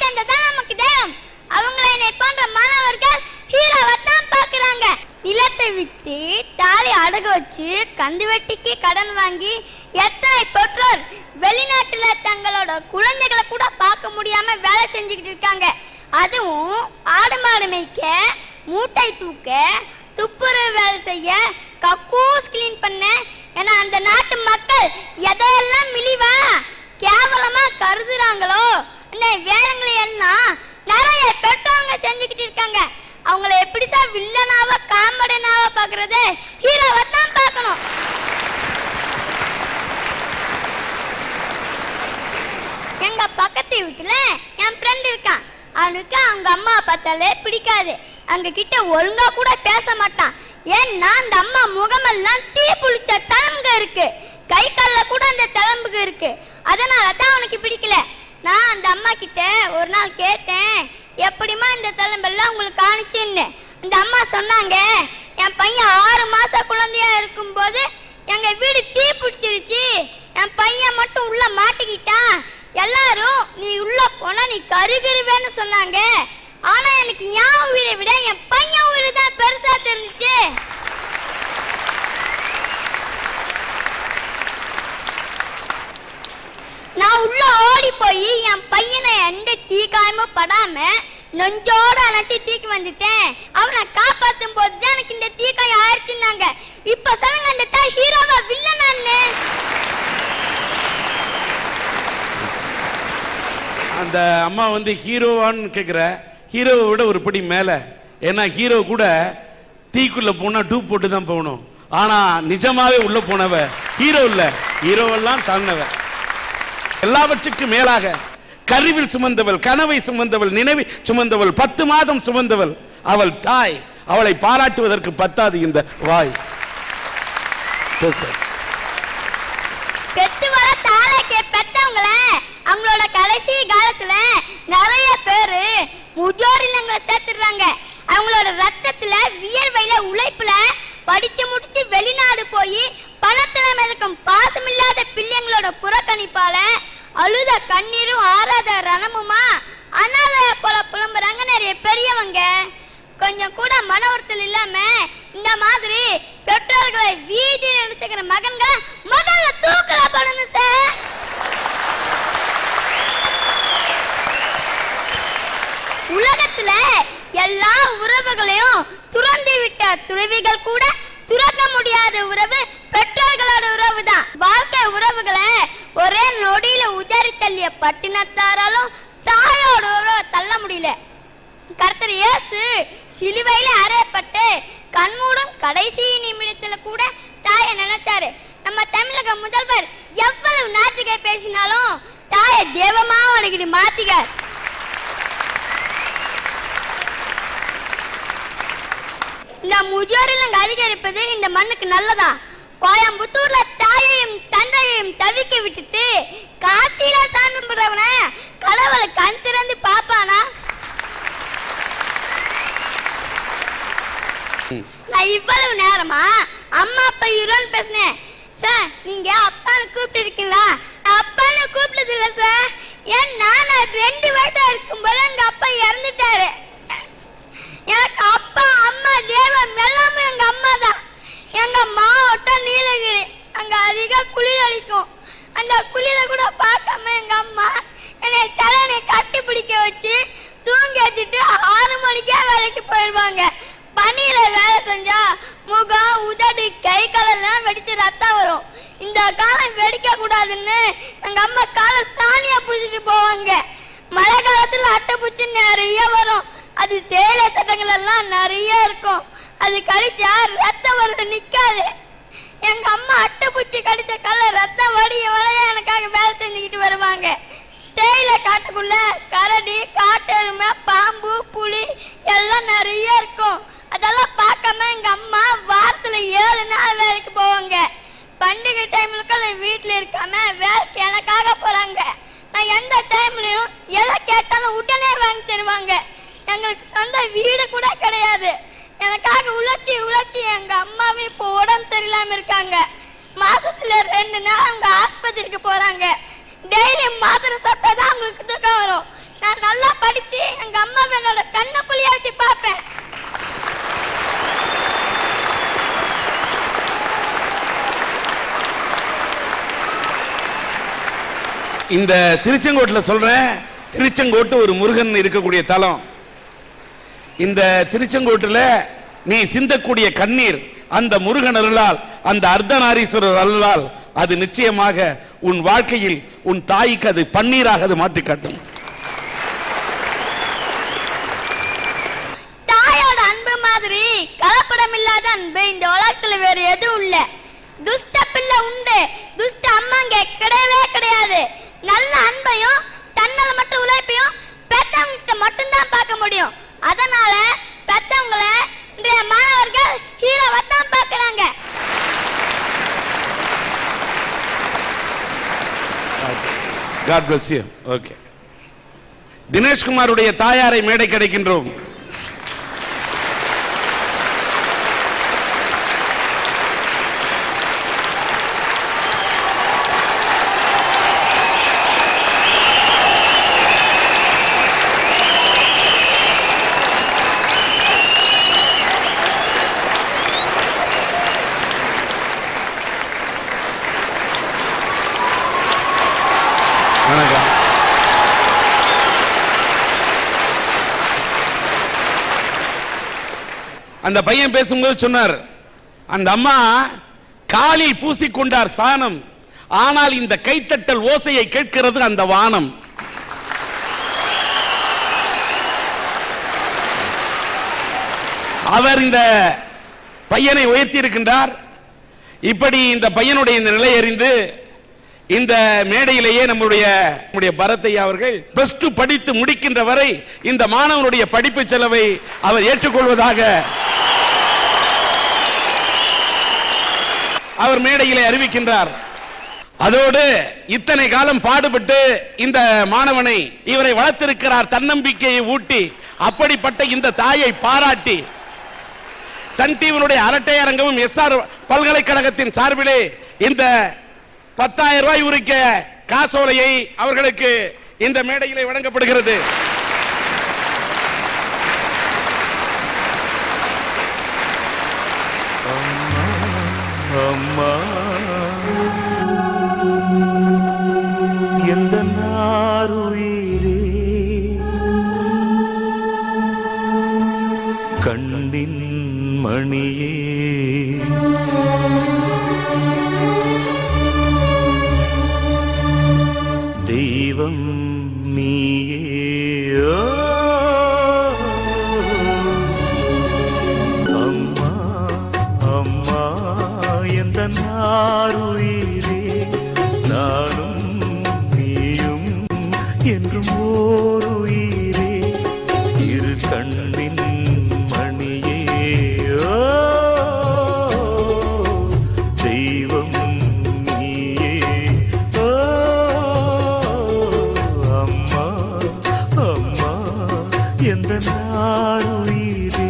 சேர்ந்ததான் நமக்கு தெய்வம். அவங்களை என்னை போன்ற மாணவர்கள் ஹீரோவை தான் பார்க்குறாங்க. நிலத்தை விட்டு தாலி அடகு வச்சு கந்து வெட்டிக்கு கடன் வாங்கி எத்தனை பெற்றோர் வெளிநாட்டுல தங்களோட குழந்தைகளை கூட பார்க்க முடியாம வேலை செஞ்சுக்கிட்டு இருக்காங்க. அதுவும் ஆடு மாடு மேய்க்க, மூட்டை தூக்க, துப்புரவு வேலை செய்ய, கக்கூஸ் கிளீன் பண்ண ஏன்னா அந்த நாட்டு மக்கள் எதையெல்லாம் மிளிவா கேவலமா கருதுறாங்களோ அந்த வேலைங்களை எல்லாம் நிறைய பெற்றோருங்க செஞ்சுக்கிட்டு இருக்காங்க. அவங்கள எப்படிசா வில்லனாவ காமெடினாவ பாக்குறது? ஹீரோவை தான் பார்க்கணும். எங்க பக்கத்து வீட்டுல என் ஃப்ரெண்ட் இருக்கான். அவனுக்கு அவங்க அம்மா பார்த்தாலே பிடிக்காது. அவங்க கிட்ட ஒழுங்கா கூட பேச மாட்டான். ஏன்னா அந்த அம்மா முகமெல்லாம் தீ புளிச்ச தளம்புக இருக்கு, கை கால்ல கூட அந்த தளம்புக இருக்கு. அதனாலதான் அவனுக்கு பிடிக்கல. நான் அந்த அம்மா கிட்ட ஒரு நாள் கேட்டேன், எப்படிமா இந்த தளம்பெல்லாம் உங்களுக்கு காணிச்சுன்னு. அந்த அம்மா சொன்னாங்க, என் பையன் 6 மாச குழந்தையா இருக்கும் போது எங்க வீடு தீ பிடிச்சிருச்சு. என் பையன் மட்டும் உள்ள மாட்டிக்கிட்டான். எல்லாரும் நீ உள்ள போனா நீ கருகருவேன்னு சொன்னாங்க. ஆனா எனக்கு என் உயிரை விட என் பையன் உயிரை தான் பெருசா தெரிஞ்சிச்சு. நான் உள்ள ஓடி போய் என் பையனை எந்த தீக்காயமும் படாம நெஞ்சோட அணைச்சி தீக்கு வந்துட்டேன். அவனை காப்பாற்றும் போது எனக்கு இந்த தீக்காயம் ஆயிடுச்சுன்னாங்க. இப்ப சொல்லுங்க, அந்த தாய் ஹீரோவா வில்லனான்னு? அந்த அம்மா ஹீரோவான்னு கேட்குற, ஹீரோவை விட ஒரு படி மேலே. ஏன்னா ஹீரோ கூட தீக்குள்ள போனா டூப் போட்டு தான் போகணும். ஆனா நிஜமாவே உள்ள போனவ ஹீரோ இல்ல, ஹீரோவெல்லாம் தாழ்ந்தவ. எல்லாவற்றுக்கும் மேலாக கருவில் சுமந்தவள், கனவை சுமந்தவள், நினைவை சுமந்தவள், 10 மாதம் சுமந்தவள் அவள் தாய். அவளை பாராட்டுவதற்கு பத்தாது இந்த வாய். பெத்து வர தாளைக்கு பெத்தவங்கள அவங்களோட கடைசி காலத்துல நிறைய பேரு முதியோர் இல்லங்களை சேர்த்துடுறாங்க. அவங்களோட ரத்தத்துல, வியர்வையில, உழைப்புல படிச்சு முடிச்சு வெளிநாடு போய் பணத்துல மேலும் பாசமில்லாத பிள்ளைங்களோட புறக்கணிப்பால அழுத கண்ணீரும் ஆறாத ரணமுமா அனாத போல புலம்புறாங்க நிறைய பெரியவங்க. கொஞ்சம் கூட மன உறுத்தல் இல்லாம இந்த மாதிரி பெற்றோர்களை வீதியில் எடுத்துக்கிற மகன்களை முதல்ல தூக்கல பண்ணணும் சார். உலகத்துல எல்லா உறவுகளையும் துறந்து விட்ட துறவிகள் கூட துறக்க முடியாத உறவு பெற்றோர்களோட உறவு தான். வாழ்க்கை உறவுகளை ஒரே நொடியில உதறி தள்ளிய பட்டினத்தாராலும் தாயோட உறவை தள்ள முடியல. கர்த்தர் இயேசு சிலுவையில அறையப்பட்டு கண்மூடும் கடைசி நிமிடத்துல கூட தாயை நினைச்சாரு. நம்ம தமிழக முதல்வர் எவ்வளவு நாத்திகை பேசினாலும் தாயை தெய்வமா உனக்கு மாத்திக்க. இந்த முதியோர் இல்லங்க அதிகரிப்பது இந்த மண்ணுக்கு நல்லதா? கோயம்புத்தூர்ல தாயையும் தந்தையையும் தவிக்க விட்டுட்டு காசியில சாமி கும்பிடுறவன கடவுளை கண் திறந்து பாப்பானா? நான் இவ்வளவு நேரமா அம்மா அப்பா ஹீரோன்னு பேசினேன் சார். நீங்க அப்பான்னு கூப்பிட்டு இருக்கீங்களா? அப்பான்னு கூப்பிட்டது இல்ல சார். ஏன்னா நான் 2 வயசா இருக்கும்போது எங்க அப்பா இறந்துட்டாரு. எனக்கு அப்பா அம்மா தெய்வம் எல்லாமே எங்க அம்மா தான். எங்க மாவட்டம் நீலகிரி, அங்க அதிக குளிர் அடிக்கும். அந்த குளிர கூட பார்க்காம எங்க அம்மா என்னை தலையை கட்டி பிடிக்க வச்சு தூங்கி வச்சுட்டு 6 மணிக்கே வேலைக்கு போயிடுவாங்க. பனியில வேலை செஞ்சா முகம், உதடு, கை காலெல்லாம் வெடிச்சு ரத்தம் வரும். இந்த காலம் வெடிக்க கூடாதுன்னு எங்க அம்மா காலை சாணியா பூசிட்டு போவாங்க. மழை காலத்துல அட்டைப்பூச்சி நிறைய வரும். அது தேயிலை தட்டங்கள் எல்லாம் நிறைய இருக்கும். அது கடிச்சா ரத்தம் வருது நிக்காது. எங்க அம்மா அட்டைப்பூச்சி கடிச்ச கால ரத்தம் வடிய வளைய எனக்காக வேலை செஞ்சுக்கிட்டு வருவாங்க. தேயிலை காட்டுக்குள்ள கரடி, காட்டெருமை, பாம்பு, புலி எல்லாம் நிறைய இருக்கும். அதெல்லாம் பார்க்காம எங்க அம்மா வாரத்துல 7 நாள் வேலைக்கு போவாங்க. பண்டிகை டைம்ல வீட்டுல இருக்காம வேலைக்கு எனக்காக போறாங்க. நான் எந்த டைம்லயும் எதை கேட்டாலும் உடனே வாங்கி தருவாங்க. எங்களுக்கு சொந்த வீடு கூட கிடையாது. எனக்காக உழைச்சி உழைச்சி எங்க அம்மாவே இப்போ உடம்பு சரியில்லாம இருக்காங்க. மாசத்துல 2 நாள் அவங்க ஆஸ்பத்திரிக்கு போறாங்க. டெய்லி மாத்திரை சாப்பிட்டாதான் அவங்களுக்கு தூக்கம் வரும். நான் நல்லா படிச்சு எங்க அம்மா என்னோட கண்ணை புளிய வச்சு பார்ப்பேன். இந்த திருச்செங்கோட்டுல சொல்றேன், திருச்செங்கோட்டு ஒரு முருகன் இருக்கக்கூடிய தலம். இந்த திருச்செங்கோட்டுல நீ சிந்தக்கூடிய கண்ணீர் அந்த முருகன் அருளால், அந்த அர்த்தநாரீஸ்வரர் அருளால் அது நிச்சயமாக உன் வாழ்க்கையில் உன் தாய்க்கு அது பன்னீராக அது மாற்றி காட்டும். தாயோட அன்பு மாதிரி கலப்படம் இல்லாத அன்பு இந்த உலகத்துல வேற எதுவும் இல்ல. துஷ்ட பிள்ளை உண்டு, துஷ்ட அம்மாங்க கிடையவே கிடையாது. நல்ல அன்பையும் தன்னல மட்டும் உழைப்பையும் பெத்தவங்க மட்டும்தான் பார்க்க முடியும். அதனால பெத்தவங்களை இன்றைய மாணவர்கள் ஹீரோவை தான் பார்க்கறாங்க. God bless you. Okay. தினேஷ்குமாருடைய தாயாரை மேடை கிடைக்கின்றோம். அந்த பையன் பேசும்போது சொன்னார், அந்த அம்மா காலில் பூசிக்கொண்டார் சாணம், ஆனால் இந்த கைத்தட்டல் ஓசையை கேட்கிறது அந்த வானம். அவர் இந்த பையனை உயர்த்தி இருக்கின்றார். இப்படி இந்த பையனுடைய இந்த நிலை அறிந்து இந்த மேடையிலேயே நம்முடைய பரத்தையா அவர்கள் +2 படித்து முடிக்கின்ற வரை இந்த மாணவனுடைய படிப்பு செலவை அவர் ஏற்றுக்கொள்வதாக அவர் மேடையிலே அறிவிக்கின்றார். அதோடு இத்தனை காலம் பாடுபட்டு இந்த மாணவனை இவரை வளர்த்திருக்கிறார், தன்னம்பிக்கையை ஊட்டி. அப்படிப்பட்ட இந்த தாயை பாராட்டி சன் டிவியினுடைய அரட்டை அரங்கமும் SR பல்கலைக்கழகத்தின் சார்பிலே இந்த 10,000 ரூபாய் உரிக்க காசோலையை அவர்களுக்கு இந்த மேடையிலே வழங்கப்படுகிறது. அம்மா எந்த நாருயிரே கண்ணின் மணியே தெய்வம் நீயே. அம்மா அம்மா எந்த நாருயிரே நானும் நீயும் என்றும் ஓருயிரே இரு கண்ணின் மணியே. தெய்வம் நீயே. அம்மா அம்மா எந்த நாருயிரே.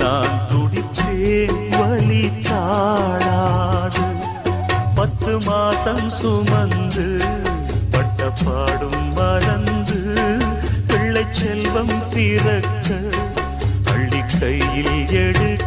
நான் துடிப்பேன் வலி தாழாது. 10 மாசம் சுமந்து பட்ட பாடும் மறந்து பிள்ளை செல்வம் பிறக்க அள்ளி கையில் எடுக்க